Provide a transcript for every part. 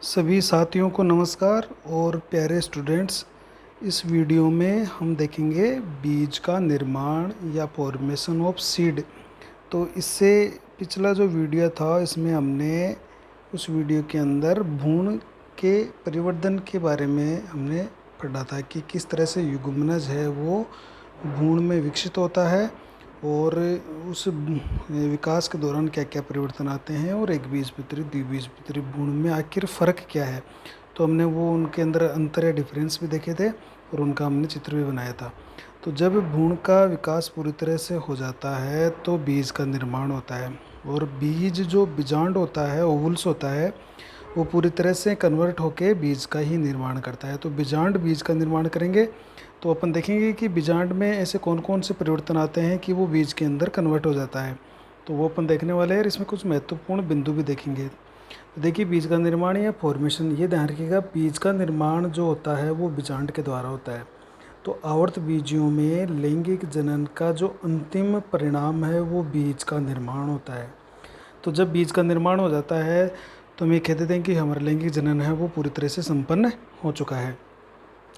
सभी साथियों को नमस्कार और प्यारे स्टूडेंट्स। इस वीडियो में हम देखेंगे बीज का निर्माण या फॉर्मेशन ऑफ सीड। तो इससे पिछला जो वीडियो था इसमें हमने उस वीडियो के अंदर भ्रूण के परिवर्धन के बारे में हमने पढ़ा था कि किस तरह से युग्मनज है वो भ्रूण में विकसित होता है और उस विकास के दौरान क्या क्या परिवर्तन आते हैं और एक बीजपत्री द्विबीजपत्री भ्रूण में आखिर फ़र्क क्या है। तो हमने वो उनके अंदर अंतर या डिफरेंस भी देखे थे और उनका हमने चित्र भी बनाया था। तो जब भ्रूण का विकास पूरी तरह से हो जाता है तो बीज का निर्माण होता है और बीज जो बीजांड होता है, ओवुल्स होता है, वो पूरी तरह से कन्वर्ट होके बीज का ही निर्माण करता है। तो बीजांड बीज का निर्माण करेंगे। तो अपन देखेंगे कि बीजांड में ऐसे कौन कौन से परिवर्तन आते हैं कि वो बीज के अंदर कन्वर्ट हो जाता है। तो वो अपन देखने वाले हैं और इसमें कुछ महत्वपूर्ण बिंदु भी देखेंगे। तो देखिए, बीज का निर्माण या फॉर्मेशन, ये ध्यान रखिएगा, बीज का निर्माण जो होता है वो बीजांड के द्वारा होता है। तो आवर्त बीजियों में लैंगिक जनन का जो अंतिम परिणाम है वो बीज का निर्माण होता है। तो जब बीज का निर्माण हो जाता है तो हम ये कह देते हैं कि हमारा लैंगिक जनन है वो पूरी तरह से संपन्न हो चुका है,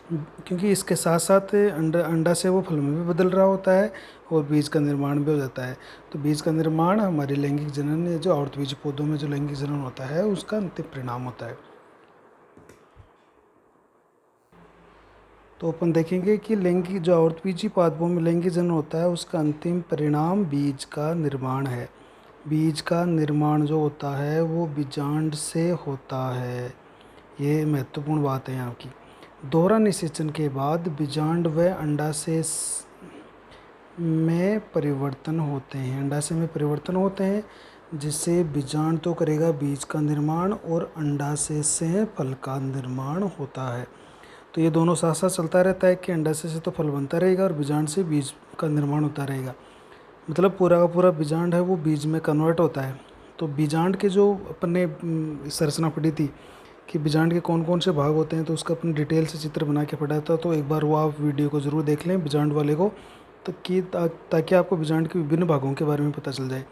क्योंकि इसके साथ साथ अंडा अंडा से वो फल में भी बदल रहा होता है और बीज का निर्माण भी हो जाता है। तो बीज का निर्माण हमारे लैंगिक जनन या जो आवर्तबीजी पौधों में जो लैंगिक जनन होता है उसका अंतिम परिणाम होता है। तो अपन देखेंगे कि लैंगिक जो आवर्तबीजी पादपों में लैंगिक जनन होता है उसका अंतिम परिणाम बीज का निर्माण है। बीज का निर्माण जो होता है वो बीजांड से होता है। ये महत्वपूर्ण बात है यहाँ की। दोहरा निषेचन के बाद बीजांड व अंडाशय में परिवर्तन होते हैं। अंडाशय में परिवर्तन होते हैं जिससे बीजांड तो करेगा बीज का निर्माण और अंडाशय से फल का निर्माण होता है। तो ये दोनों साथ साथ चलता रहता है कि अंडाशय से तो फल बनता रहेगा और बीजांड से बीज का निर्माण होता रहेगा। मतलब पूरा का पूरा बीजांड है वो बीज में कन्वर्ट होता है। तो बीजांड के जो अपन ने संरचना पढ़ी थी कि बीजांड के कौन कौन से भाग होते हैं, तो उसका अपन डिटेल से चित्र बना के पढ़ा था। तो एक बार वो आप वीडियो को ज़रूर देख लें बीजांड वाले को, तो कि ताकि आपको बीजांड के विभिन्न भागों के बारे में पता चल जाए।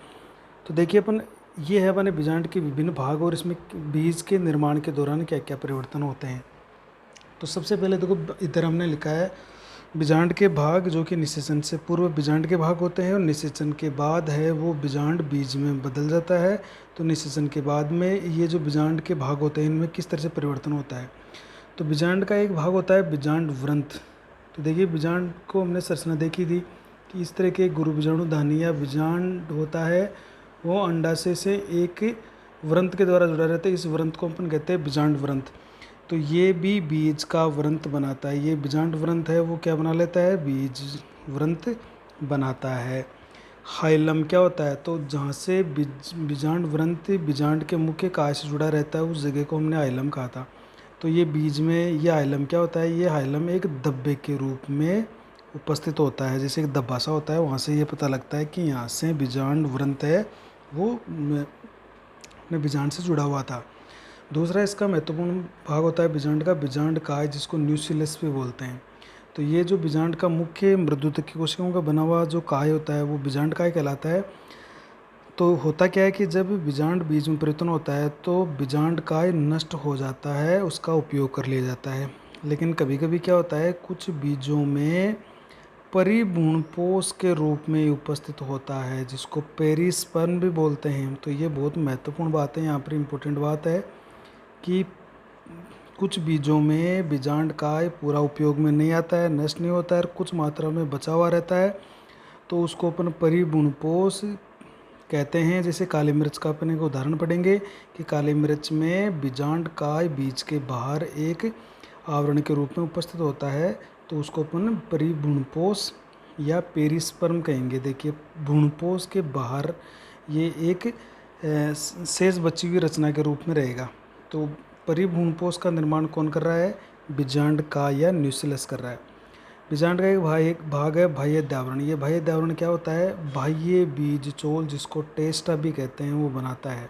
तो देखिए, अपन ये है अपने बीजांड के विभिन्न भाग और इसमें बीज के निर्माण के दौरान क्या क्या परिवर्तन होते हैं। तो सबसे पहले देखो, इधर हमने लिखा है बीजांड के भाग जो कि निषेचन से पूर्व बीजांड के भाग होते हैं और निषेचन के बाद है वो बीजांड बीज में बदल जाता है। तो निषेचन के बाद में ये जो बीजांड के भाग होते हैं इनमें किस तरह से परिवर्तन होता है। तो बीजांड का एक भाग होता है बीजांड व्रंत। तो देखिए, बीजांड को हमने संरचना देखी थी कि इस तरह के गुरु बीजाणु धानी या बीजांड होता है, वो अंडाशय से एक व्रंत के द्वारा जुड़ा रहता है। इस व्रंत को अपन कहते हैं बीजांड व्रंत। तो ये भी बीज का व्रंत बनाता है। ये बीजांड व्रंत है वो क्या बना लेता है, बीज व्रंत बनाता है। हाइलम क्या होता है, तो जहाँ से बीजांड व्रंत बीजांड के मुख्य काय से जुड़ा रहता है उस जगह को हमने हाइलम कहा था। तो ये बीज में ये हाइलम क्या होता है, ये हाइलम एक धब्बे के रूप में उपस्थित होता है। जैसे एक धब्बा सा होता है, वहाँ से ये पता लगता है कि यहाँ से बीजांड व्रंत है वो अपने बीजांड से जुड़ा हुआ था। दूसरा इसका महत्वपूर्ण भाग होता है बीजांड का बीजांड काय, जिसको न्यूक्लियस भी बोलते हैं। तो ये जो बीजांड का मुख्य मृदुतकी कोशिकाओं का बना हुआ जो काय होता है वो बीजांड काय कहलाता है। तो होता क्या है कि जब बीजांड बीज में परिवर्तन होता है तो बीजांड काय नष्ट हो जाता है, उसका उपयोग कर लिया जाता है। लेकिन कभी कभी क्या होता है, कुछ बीजों में परिभ्रूणपोष के रूप में उपस्थित होता है जिसको पेरिस्पर्म भी बोलते हैं। तो ये बहुत महत्वपूर्ण बात है, यहाँ पर इम्पोर्टेंट बात है कि कुछ बीजों में बीजांड काय पूरा उपयोग में नहीं आता है, नष्ट नहीं होता है और कुछ मात्रा में बचा हुआ रहता है। तो उसको अपन परिभ्रूणपोष कहते हैं। जैसे काली मिर्च का अपन एक उदाहरण पढ़ेंगे कि काली मिर्च में बीजांड काय बीज के बाहर एक आवरण के रूप में उपस्थित होता है, तो उसको अपन परिभ्रूणपोष या पेरिस्पर्म कहेंगे। देखिए, भ्रूणपोष के बाहर ये एक शेष बची हुई रचना के रूप में रहेगा। तो परिभ्रूणपोष का निर्माण कौन कर रहा है, बीजांड का या न्यूक्लियस कर रहा है। बीजांड का एक भाग है बाह्य आवरण। ये बाह्य आवरण क्या होता है, बाह्य बीज चोल जिसको टेस्टा भी कहते हैं वो बनाता है।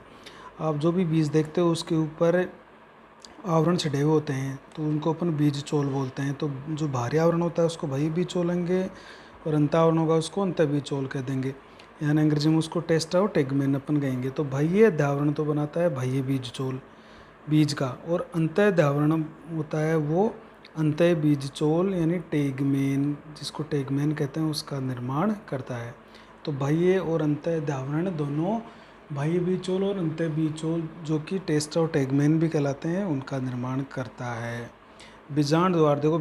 आप जो भी बीज देखते हो उसके ऊपर आवरण छिड़े हुए होते हैं तो उनको अपन बीज चोल बोलते हैं। तो जो बाहरी आवरण होता है उसको बाह्य बीज चोलेंगे और अंत आवरण होगा उसको अंत बीज चोल कह देंगे, यानी अंग्रेजी में उसको टेस्टा और टेगमेन अपन कहेंगे। तो बाह्य आवरण तो बनाता है बाह्य बीज चोल। बीज का, और अंतः धावरण होता है वो अंतः बीजचोल यानी टेगमेन, जिसको टेगमेन कहते हैं, उसका निर्माण करता है। तो बाह्य और अंतः धावरण दोनों, बाह्य बीजचोल और अंतः बीजचोल जो कि टेस्टा और टेगमेन भी कहलाते हैं, उनका निर्माण करता है। बीजांड द्वार, देखो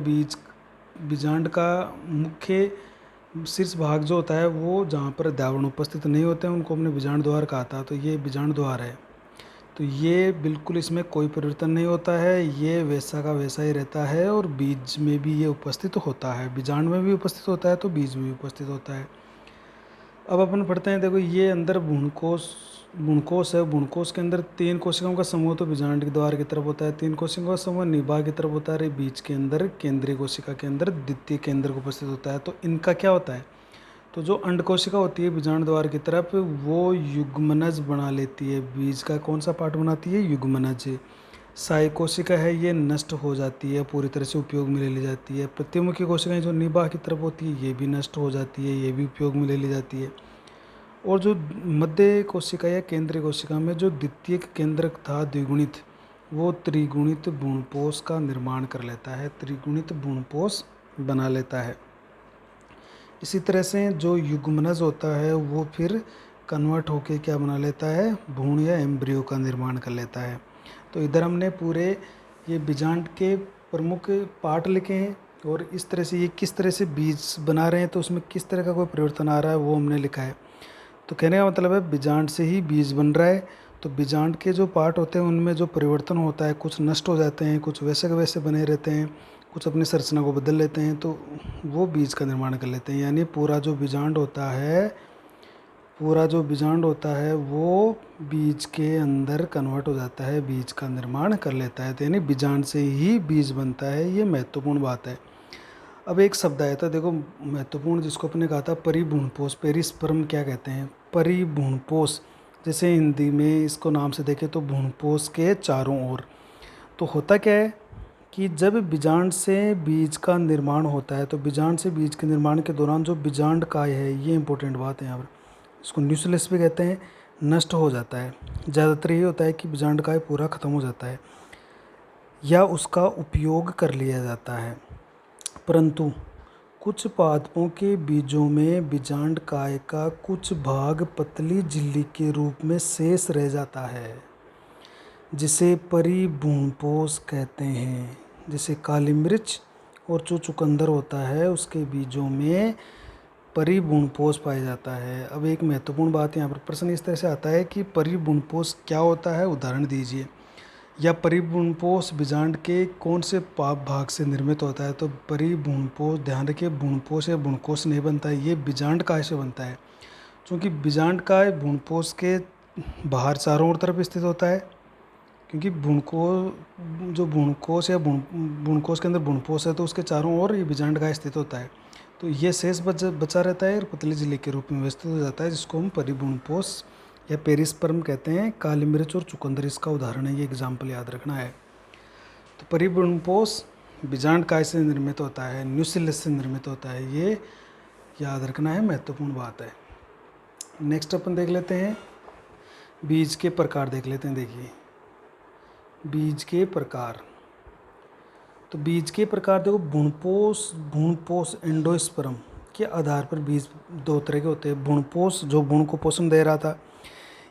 बीजांड का मुख्य शीर्ष भाग जो होता है वो जहाँ पर धावरण उपस्थित नहीं होते हैं उनको हमने बीजांड द्वार कहा था। तो ये बीजांड द्वार है। तो ये बिल्कुल इसमें कोई परिवर्तन नहीं होता है, ये वैसा का वैसा ही रहता है, और बीज में भी ये उपस्थित होता है, बीजांड में भी उपस्थित होता है तो बीज में भी उपस्थित होता है। अब अपन पढ़ते हैं, देखो ये अंदर भ्रूणकोश है। भ्रूणकोश के अंदर 3 कोशिकाओं का समूह तो बीजांड के द्वार की तरफ होता है, 3 कोशिकाओं का समूह निभा की तरफ होता है, बीज के अंदर केंद्रीय कोशिका के अंदर द्वितीय केंद्र को उपस्थित होता है। तो इनका क्या होता है, तो जो अंड कोशिका होती है बीजांड द्वार की तरफ, वो युग्मनज बना लेती है। बीज का कौन सा पार्ट बनाती है, युग्मनज। साई कोशिका है ये नष्ट हो जाती है, पूरी तरह से उपयोग में ले ली जाती है। प्रतिमुखी कोशिकाएं जो निभा की तरफ होती है ये भी नष्ट हो जाती है, ये भी उपयोग में ले ली जाती है। और जो मध्य कोशिका या केंद्रीय कोशिका में जो द्वितीय केंद्र था द्विगुणित, वो त्रिगुणित भ्रूणपोष का निर्माण कर लेता है, त्रिगुणित भ्रूणपोष बना लेता है। इसी तरह से जो युग्मनज होता है वो फिर कन्वर्ट होके क्या बना लेता है, भ्रूण या एम्ब्रियो का निर्माण कर लेता है। तो इधर हमने पूरे ये बीजांड के प्रमुख पार्ट लिखे हैं, और इस तरह से ये किस तरह से बीज बना रहे हैं, तो उसमें किस तरह का कोई परिवर्तन आ रहा है वो हमने लिखा है। तो कहने का मतलब है बीजांड से ही बीज बन रहा है। तो बीजांड के जो पार्ट होते हैं उनमें जो परिवर्तन होता है, कुछ नष्ट हो जाते हैं, कुछ वैसे के वैसे बने रहते हैं, कुछ अपनी संरचना को बदल लेते हैं, तो वो बीज का निर्माण कर लेते हैं। यानी पूरा जो बीजांड होता है, पूरा जो बीजांड होता है वो बीज के अंदर कन्वर्ट हो जाता है, बीज का निर्माण कर लेता है। तो यानी बीजांड से ही बीज बनता है, ये महत्वपूर्ण बात है। अब एक शब्द आया था देखो महत्वपूर्ण, जिसको अपने कहा था परिभ्रूणपोष, पेरिस्पर्म क्या कहते हैं, परिभ्रूणपोष। जैसे हिंदी में इसको नाम से देखें तो भ्रूणपोष के चारों ओर। तो होता क्या है कि जब बीजांड से बीज का निर्माण होता है, तो बीजांड से बीज के निर्माण के दौरान जो बीजांड काय है, ये इंपॉर्टेंट बात है यहाँ पर, इसको न्यूक्लियस भी कहते हैं, नष्ट हो जाता है। ज़्यादातर ये होता है कि बीजांड काय पूरा ख़त्म हो जाता है या उसका उपयोग कर लिया जाता है। परंतु कुछ पादपों के बीजों में बीजांड काय का कुछ भाग पतली झिल्ली के रूप में शेष रह जाता है, जिसे परिभ्रूणपोष कहते हैं। जैसे काली मिर्च और जो चुकंदर होता है उसके बीजों में परिभ्रूणपोष पाया जाता है। अब एक महत्वपूर्ण बात यहाँ पर प्रश्न इस तरह से आता है कि परिभ्रूणपोष क्या होता है, उदाहरण दीजिए, या परिभ्रूणपोष बीजांड के कौन से भाग से निर्मित होता है। तो परिभ्रूणपोष, ध्यान रखिए, भ्रूणपोष या भ्रूणकोष नहीं बनता है, ये बीजांड काय से बनता है। क्योंकि बीजांड काय भ्रूणपोष के बाहर चारों ओर तरफ स्थित होता है, क्योंकि भ्रूणकोष या भ्रूणकोष के अंदर भ्रूणपोष है तो उसके चारों ओर ये बीजांड काय स्थित होता है। तो ये शेष बचा रहता है और पतली झिल्ली के रूप में व्यवस्थित हो जाता है, जिसको हम परिभ्रूणपोष या पेरिस्पर्म कहते हैं। काली मिर्च और चुकंदर इसका उदाहरण है, ये एग्जाम्पल याद रखना है। तो परिभ्रूणपोष बीजांड काय से निर्मित होता है, न्यूक्लियस से निर्मित होता है, ये याद रखना है, महत्वपूर्ण बात है। नेक्स्ट अपन देख लेते हैं बीज के प्रकार, देख लेते हैं। देखिए बीज के प्रकार, तो बीज के प्रकार देखो, भ्रूणपोष एंडोस्पर्म के आधार पर बीज 2 तरह के होते हैं। भ्रूणपोष जो भ्रूण को पोषण दे रहा था,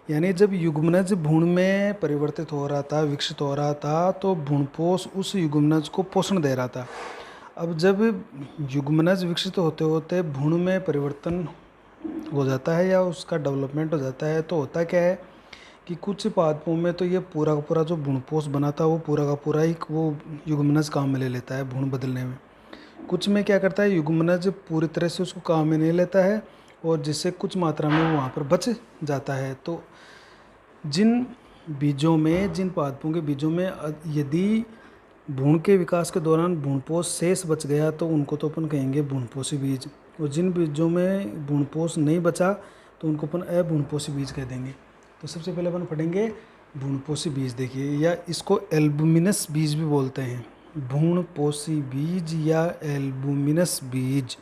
यानी जब युग्मनज भ्रूण में परिवर्तित हो रहा था, विकसित हो रहा था, तो भ्रूणपोष उस युग्मनज को पोषण दे रहा था। अब जब युग्मनज विकसित होते होते भ्रूण में परिवर्तन हो जाता है या उसका डेवलपमेंट हो जाता है, तो होता क्या है कि कुछ पादपों में तो ये पूरा का पूरा जो भ्रूणपोष बना था वो पूरा का पूरा ही वो युग्मनज काम में ले लेता है भ्रूण बदलने में। कुछ में क्या करता है, युग्मनज पूरी तरह से उसको काम में नहीं लेता है, और जिससे कुछ मात्रा में वो वहाँ पर बच जाता है। तो जिन बीजों में, जिन पादपों के बीजों में यदि भ्रूण के विकास के दौरान भ्रूणपोष शेष बच गया तो उनको तो अपन कहेंगे भ्रूणपोषी बीज, और जिन बीजों में भ्रूणपोष नहीं बचा तो उनको अपन अभ्रूणपोषी बीज कह देंगे। तो सबसे पहले अपन पढ़ेंगे भ्रूणपोषी बीज। देखिए, या इसको एल्बुमिनस बीज भी बोलते हैं, भ्रूणपोषी बीज या एल्बुमिनस बीज।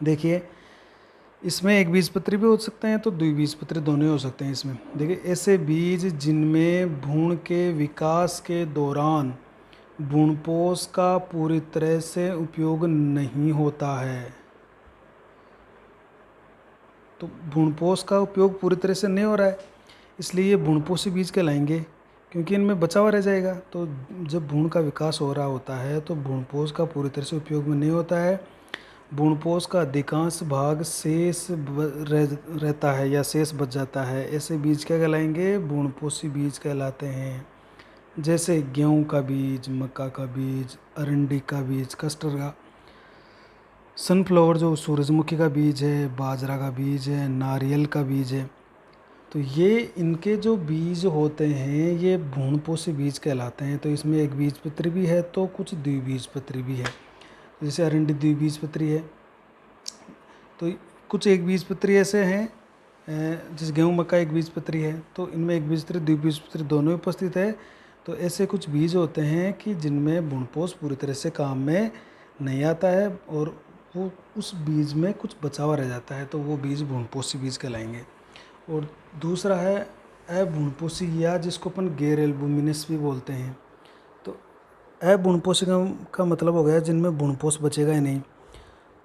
देखिए इसमें एक बीजपत्री भी हो सकते हैं तो द्विबीजपत्री दोनों ही हो सकते हैं। इसमें देखिए, ऐसे बीज जिनमें भ्रूण के विकास के दौरान भ्रूणपोष का पूरी तरह से उपयोग नहीं होता है। तो भ्रूणपोष का उपयोग पूरी तरह से नहीं हो रहा है, इसलिए ये भ्रूणपोषी बीज कहलाएंगे, क्योंकि इनमें बचा हुआ रह जाएगा। तो जब भ्रूण का विकास हो रहा होता है तो भ्रूणपोष का पूरी तरह से उपयोग में नहीं होता है। भ्रूणपोष का अधिकांश भाग शेष रहता है या शेष बच जाता है। ऐसे बीज क्या कहलाएंगे? भ्रूणपोषी बीज कहलाते हैं। जैसे गेहूं का बीज, मक्का का बीज, अरंडी का बीज, कस्टर्ड का, सनफ्लावर जो सूरजमुखी का बीज है, बाजरा का बीज है, नारियल का बीज है। तो ये इनके जो बीज होते हैं ये भ्रूणपोषी बीज कहलाते हैं। तो इसमें एक बीजपत्री भी है तो कुछ द्विबीजपत्री भी है। जैसे अरंडी द्विबीजपत्री है, तो कुछ एक बीजपत्री ऐसे हैं, जैसे गेहूं मक्का एक बीजपत्री है, तो इनमें एक बीजपत्री द्विबीजपत्री दोनों उपस्थित है। तो ऐसे कुछ बीज होते हैं कि जिनमें भ्रूणपोष पूरी तरह से काम में नहीं आता है और वो उस बीज में कुछ बचा हुआ रह जाता है, तो वो बीज भ्रूणपोषी बीज कहलाएंगे। और दूसरा है अभ्रूणपोषी, या जिसको अपन गैर एल्बुमिनस भी बोलते हैं। तो अभ्रूणपोषी का मतलब हो गया जिनमें भ्रूणपोष बचेगा ही नहीं,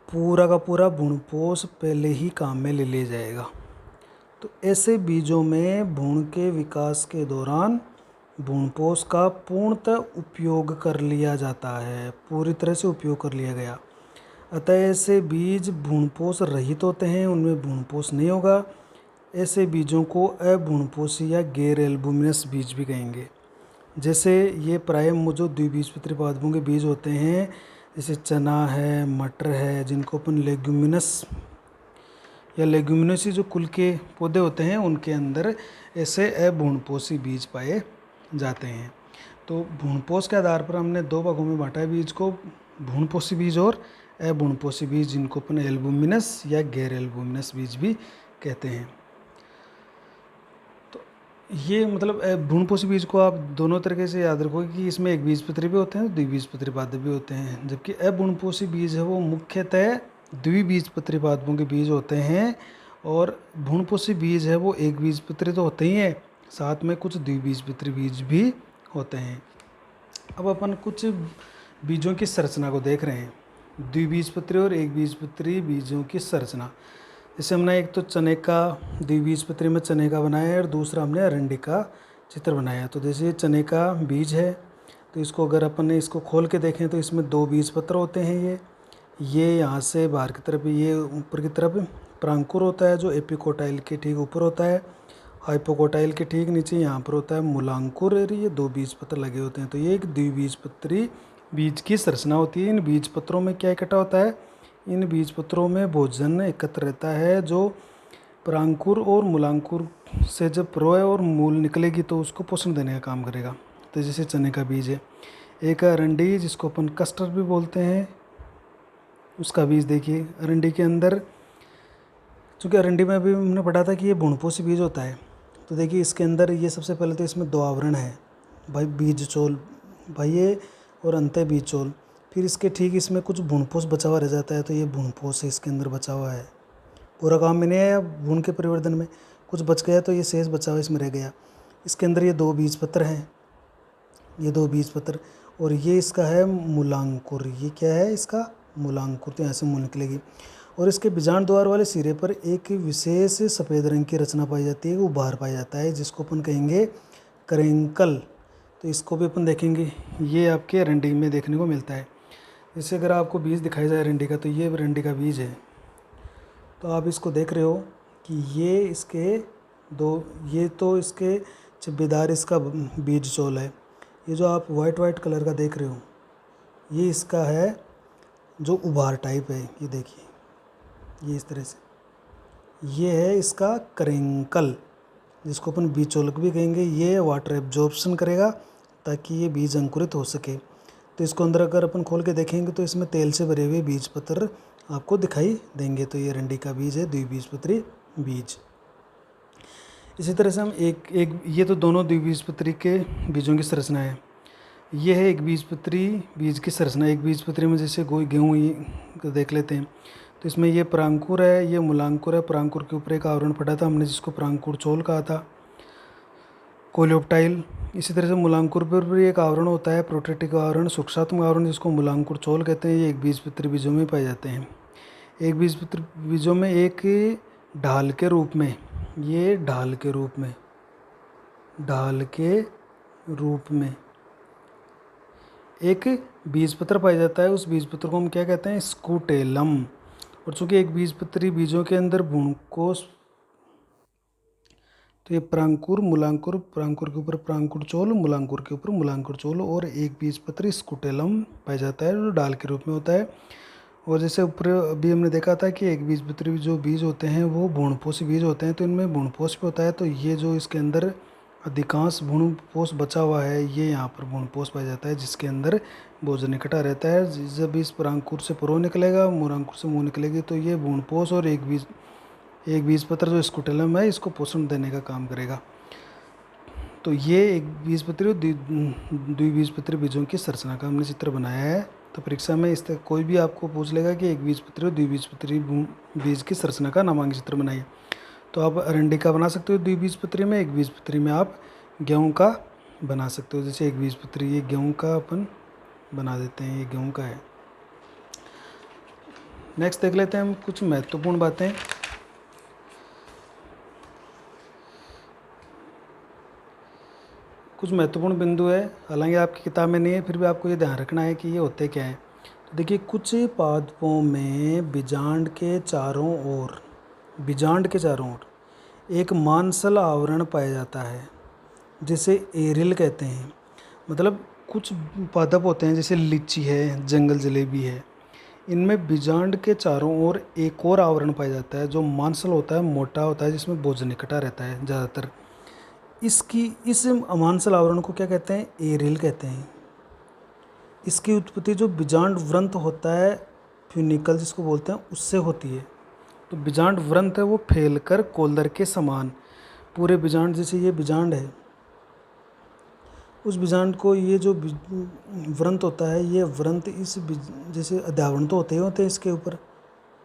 पूरा का पूरा भ्रूणपोष पहले ही काम में ले लिया जाएगा। तो ऐसे बीजों में भ्रूण के विकास के दौरान भ्रूणपोष का पूर्णतः उपयोग कर लिया जाता है, पूरी तरह से उपयोग कर लिया गया। अतः ऐसे बीज भ्रूणपोष रहित होते हैं, उनमें भ्रूणपोष नहीं होगा। ऐसे बीजों को अभ्रूणपोषी या गैर एल्बुमिनस बीज भी कहेंगे। जैसे ये प्राय जो द्विबीजपत्री पादपों के बीज होते हैं, जैसे चना है, मटर है, जिनको अपन लेग्यूमिनस या लेग्यूमिनसी जो कुल के पौधे होते हैं उनके अंदर ऐसे अभ्रूणपोषी बीज पाए जाते हैं। तो भ्रूणपोष के आधार पर हमने दो भागों में बांटा है बीज को, भ्रूणपोषी बीज और अभ्रूणपोषी बीज, जिनको अपन एल्बुमिनस या गैर एल्बुमिनस बीज भी कहते हैं। तो ये मतलब भ्रूणपोषी बीज को आप दोनों तरीके से याद रखोगे कि इसमें एक बीजपत्री भी होते हैं, द्विबीजपत्री पादप भी होते हैं। जबकि अभ्रूणपोषी बीज है वो मुख्यतः द्विबीजपत्री पादपों के बीज होते हैं, और भ्रूणपोषी बीज है वो एक बीजपत्री तो होते ही हैं, साथ में कुछ द्विबीजपत्री बीज भी होते हैं। अब अपन कुछ बीजों की संरचना को देख रहे हैं, द्विबीजपत्री और एक बीजपत्री बीजों की संरचना। जैसे हमने एक तो चने का द्विबीजपत्री में चने का बनाया है और दूसरा हमने अरंडी का चित्र बनाया। तो जैसे चने का बीज है, तो इसको अगर अपन ने इसको खोल के देखें तो इसमें दो बीजपत्र होते हैं। ये यहाँ से बाहर की तरफ, ये ऊपर की तरफ प्रांकुर होता है जो एपिकोटाइल के ठीक ऊपर होता है, हाइपोकोटाइल के ठीक नीचे यहाँ पर होता है मूलांकुर, और ये दो बीजपत्र लगे होते हैं। तो ये एक द्विबीजपत्री बीज की संरचना होती है। इन बीजपत्रों में क्या इकट्ठा होता है? इन बीजपत्रों में भोजन एकत्र रहता है, जो प्रांकुर और मूलांकुर से जब प्रोय और मूल निकलेगी तो उसको पोषण देने का काम करेगा। तो जैसे चने का बीज है, एक अरंडी जिसको अपन कस्टर्ड भी बोलते हैं, उसका बीज देखिए। अरंडी के अंदर, चूँकि अरंडी में भी हमने पढ़ा था कि ये भ्रूणपोषी बीज होता है, तो देखिए इसके अंदर ये सबसे पहले तो इसमें दो आवरण है भाई, बीज चोल बाह्य और अंतः बीज चोल। फिर इसके ठीक इसमें कुछ भ्रूणपोष बचा हुआ रह जाता है, तो ये भ्रूणपोष इसके अंदर बचा हुआ है, पूरा काम में नहीं आया भ्रूण के परिवर्धन में, कुछ बच गया तो ये शेष बचा हुआ इसमें रह गया। इसके अंदर ये दो बीजपत्र हैं, ये दो बीजपत्र, और ये इसका है मूलांकुर। ये क्या है? इसका मूलांकुर। तो यहाँ से मूल निकलेगी, और इसके बीजांड द्वार वाले सिरे पर एक विशेष सफ़ेद रंग की रचना पाई जाती है, वो बाहर पाया जाता है, जिसको अपन कहेंगे करेंकल। तो इसको भी अपन देखेंगे, ये आपके अरंडी में देखने को मिलता है। जैसे अगर आपको बीज दिखाई जाए अरंडी का, तो ये अरंडी का बीज है। तो आप इसको देख रहे हो कि ये इसके दो, ये तो इसके छिब्बेदार इसका बीज चोल है। ये जो आप वाइट कलर का देख रहे हो, ये इसका है जो उभार टाइप है, ये देखिए, ये इस तरह से, ये है इसका करेंकल, जिसको अपन बीज चोलक भी कहेंगे। ये वाटर एब्जॉर्प्शन करेगा ताकि ये बीज अंकुरित हो सके। तो इसको अंदर अगर अपन खोल के देखेंगे तो इसमें तेल से भरे हुए बीज पत्र आपको दिखाई देंगे। तो ये अरंडी का बीज है, द्विबीजपत्री बीज। इसी तरह से हम एक ये तो दोनों द्विबीजपत्री के बीजों की संरचना है। ये है एक बीजपत्री बीज की संरचना। एक बीजपत्री में जैसे कोई गेहूँ देख लेते हैं, तो इसमें ये परांकुर है, ये मूलांकुर है। परांकुर के ऊपर एक आवरण पड़ा था हमने जिसको परांकुर चोल कहा था, कोलियोप्टाइल। इसी तरह से मूलांकुर पर भी एक आवरण होता है, प्रोटेटिक आवरण, सूक्ष्मात्मक आवरण, जिसको मूलांकुर चोल कहते हैं। ये एक बीजपत्री बीजों में पाए जाते हैं। एक बीजपत्री बीजों में एक ढाल के रूप में, ये ढाल के रूप में, ढाल के रूप में एक बीजपत्र पाया जाता है। उस बीजपत्र को हम क्या कहते हैं? स्कूटेलम। और चूंकि एक बीजपत्री बीजों के अंदर भ्रूणकोश, तो ये परांकुर, मूलांकुर, परांकुर के ऊपर परांकुर चोल, मूलांकुर के ऊपर मूलांकुर चोल, और एक बीजपत्री स्कूटेलम पाया जाता है जो डाल के रूप में होता है। और जैसे ऊपर अभी हमने देखा था कि एक बीजपत्री जो बीज होते हैं वो भ्रूणपोषी बीज होते हैं, तो इनमें भ्रूणपोष भी होता है। तो ये जो इसके अंदर अधिकांश भ्रूणपोष बचा हुआ है, ये यहाँ पर भ्रूणपोष पाया जाता है जिसके अंदर भोजन इकट्ठा रहता है। जब इस परांकुर से पुरो निकलेगा, मूलांकुर से मुँह निकलेगी, तो ये भ्रूणपोष और एक बीजपत्र जो स्कूटेलम है इसको पोषण देने का काम करेगा। तो ये एक बीजपत्री और द्विबीजपत्री बीजों की संरचना का हमने चित्र बनाया है। तो परीक्षा में इस तरह कोई भी आपको पूछ लेगा कि एक बीजपत्री और द्विबीजपत्री बीज की संरचना का नामांकित चित्र बनाइए, तो आप अरंडी का बना सकते हो द्विबीजपत्री में, एक बीजपत्री में आप गेहूँ का बना सकते हो। जैसे एक बीजपत्री, ये गेहूँ का अपन बना देते हैं, ये गेहूँ का है। नेक्स्ट देख लेते हैं हम कुछ महत्वपूर्ण बातें। कुछ महत्वपूर्ण बिंदु है, हालांकि आपकी किताब में नहीं है, फिर भी आपको ये ध्यान रखना है कि ये होते क्या है। तो देखिए, कुछ पादपों में बीजांड के चारों ओर, बीजांड के चारों ओर एक मांसल आवरण पाया जाता है जिसे एरिल कहते हैं। मतलब कुछ पादप होते हैं जैसे लीची है, जंगल जलेबी है, इनमें बीजांड के चारों ओर एक और आवरण पाया जाता है जो मांसल होता है, मोटा होता है, जिसमें भोजन इकट्ठा रहता है ज़्यादातर। इस अमांसल आवरण को क्या कहते हैं? एरिल कहते हैं। इसकी उत्पत्ति जो बीजांड व्रंत होता है, फ्यूनिकल जिसको बोलते हैं, उससे होती है। तो बीजांड व्रंत है वो फैलकर कोल्दर के समान पूरे बीजांड, जैसे ये बीजांड है, उस बीजांड को ये जो व्रंत होता है, ये व्रंत जैसे अध्यावरण तो होते हैं इसके ऊपर,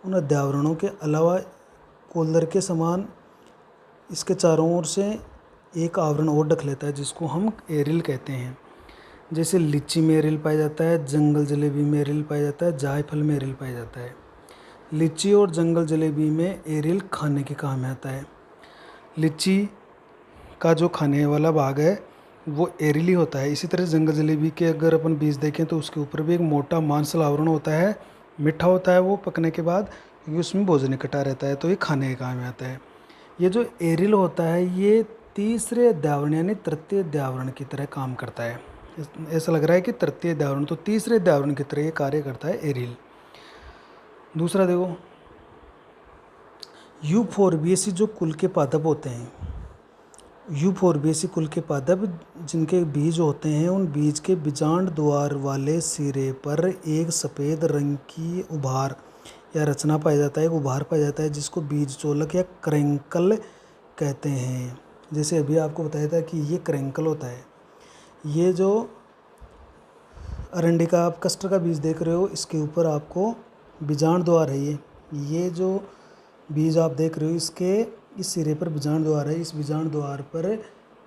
उन अध्यावरणों के अलावा कोल्दर के समान इसके चारों ओर से एक आवरण और ढक लेता है जिसको हम एरिल कहते हैं। जैसे लीची में एरिल पाया जाता है, जंगल जलेबी में एरिल पाया जाता है, जायफल में एरिल पाया जाता है। लीची और जंगल जलेबी में एरिल खाने के काम आता है। लीची का जो खाने वाला भाग है वो एरिल ही होता है। इसी तरह जंगल जलेबी के अगर अपन बीज देखें तो उसके ऊपर भी एक मोटा मांसल आवरण होता है, मीठा होता है वो पकने के बाद, क्योंकि उसमें भोजन इकट्ठा रहता है, तो ये खाने के काम आता है। ये जो एरिल होता है ये तीसरे अध्यावरण यानी तृतीय अध्यावरण की तरह काम करता है। ऐसा लग रहा है कि तृतीय अध्यावरण, तो तीसरे अध्यावरण की तरह ये कार्य करता है एरिल। दूसरा देखो, यूफोर्बिएसी जो कुल के पादप होते हैं, यूफोर्बिएसी कुल के पादप जिनके बीज होते हैं, उन बीज के बीजांड द्वार वाले सिरे पर एक सफ़ेद रंग की उभार या रचना पाया जाता है, एक उभार पाया जाता है जिसको बीज चोलक या क्रैंकल कहते हैं। जैसे अभी आपको बताया था कि ये क्रैंकल होता है। ये जो अरंडी का आप कस्टर का बीज देख रहे हो, इसके ऊपर आपको बीजांड द्वार है, ये जो बीज आप देख रहे हो इसके इस सिरे पर बीजांड द्वार है। इस बीजांड द्वार पर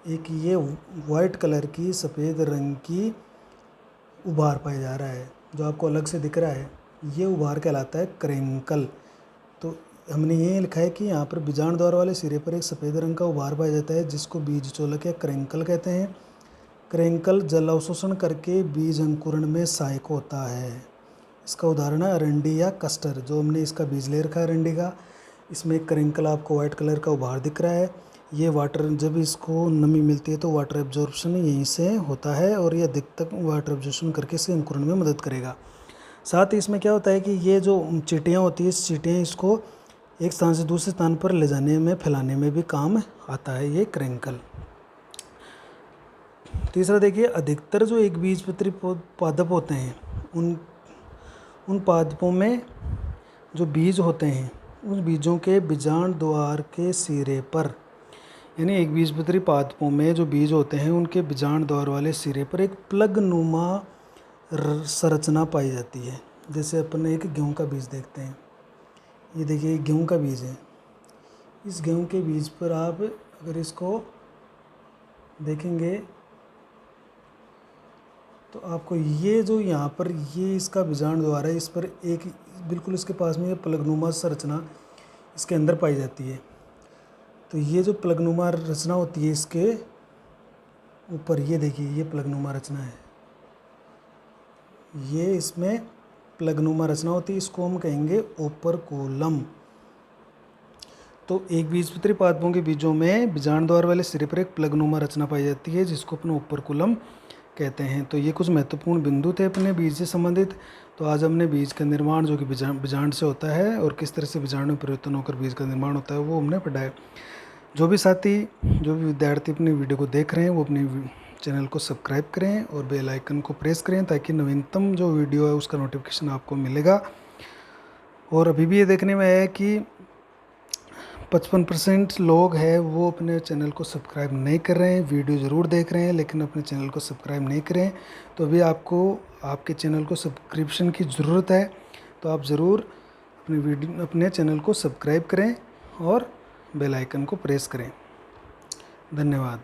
एक ये वाइट कलर की सफ़ेद रंग की उभार पाया जा रहा है जो आपको अलग से दिख रहा है, ये उभार कहलाता है क्रैंकल। तो हमने ये लिखा है कि यहाँ पर बीजांड द्वार वाले सिरे पर एक सफ़ेद रंग का उभार पाया जाता है जिसको बीज चोलक या क्रैंकल कहते हैं। क्रैंकल जल अवशोषण करके बीज अंकुरण में सहायक होता है। इसका उदाहरण है अरंडी या कस्टर, जो हमने इसका बीज ले रखा है अरंडी का। इसमें क्रैंकल आपको वाइट कलर का उभार दिख रहा है। ये वाटर, जब इसको नमी मिलती है तो वाटर एब्जॉर्प्शन यहीं से होता है और ये अधिकतम वाटर एब्जॉर्प्शन करके इसे अंकुरण में मदद करेगा। साथ ही इसमें क्या होता है कि ये जो चींटियाँ होती है, इस चींटियाँ इसको एक स्थान से दूसरे स्थान पर ले जाने में, फैलाने में भी काम आता है ये क्रैंकल। तीसरा देखिए, अधिकतर जो एक बीजपत्री पादप होते हैं उन पादपों में जो बीज होते हैं, उस बीजों के बीजांड द्वार के सिरे पर, यानी एक बीजपत्री पादपों में जो बीज होते हैं उनके बीजांड द्वार वाले सिरे पर एक प्लग नुमा संरचना पाई जाती है। जैसे अपन एक गेहूं का बीज देखते हैं, ये देखिए गेहूं का बीज है। इस गेहूं के बीज पर आप अगर इसको देखेंगे तो आपको ये जो यहाँ पर ये इसका बीजाणु द्वार है, इस पर एक बिल्कुल इसके पास में ये प्लगनुमा संरचना इसके अंदर पाई जाती है। तो ये जो प्लगनुमा रचना होती है इसके ऊपर, ये देखिए ये प्लगनुमा रचना है, ये इसमें प्लगनुमा रचना होती है, इसको हम कहेंगे ओपरकुलम। तो एक बीजपत्री पादपों के बीजों में बीजाणु द्वार वाले सिरे पर एक प्लगनुमा रचना पाई जाती है जिसको अपन ओपरकुलम कहते हैं। तो ये कुछ महत्वपूर्ण बिंदु थे अपने बीज से संबंधित। तो आज हमने बीज का निर्माण जो कि बीजाणु से होता है और किस तरह से बीजाणु में परिवर्तन होकर बीज का निर्माण होता है वो हमने पढ़ा है। जो भी साथी, जो भी विद्यार्थी अपनी वीडियो को देख रहे हैं वो अपनी चैनल को सब्सक्राइब करें और बेल आइकन को प्रेस करें ताकि नवीनतम जो वीडियो है उसका नोटिफिकेशन आपको मिलेगा। और अभी भी ये देखने में है कि 55% लोग हैं वो अपने चैनल को सब्सक्राइब नहीं कर रहे हैं, वीडियो ज़रूर देख रहे हैं लेकिन अपने चैनल को सब्सक्राइब नहीं करें। तो अभी आपको आपके चैनल को सब्सक्रिप्शन की ज़रूरत है, तो आप ज़रूर अपने चैनल को सब्सक्राइब करें और बेल आइकन को प्रेस करें। धन्यवाद।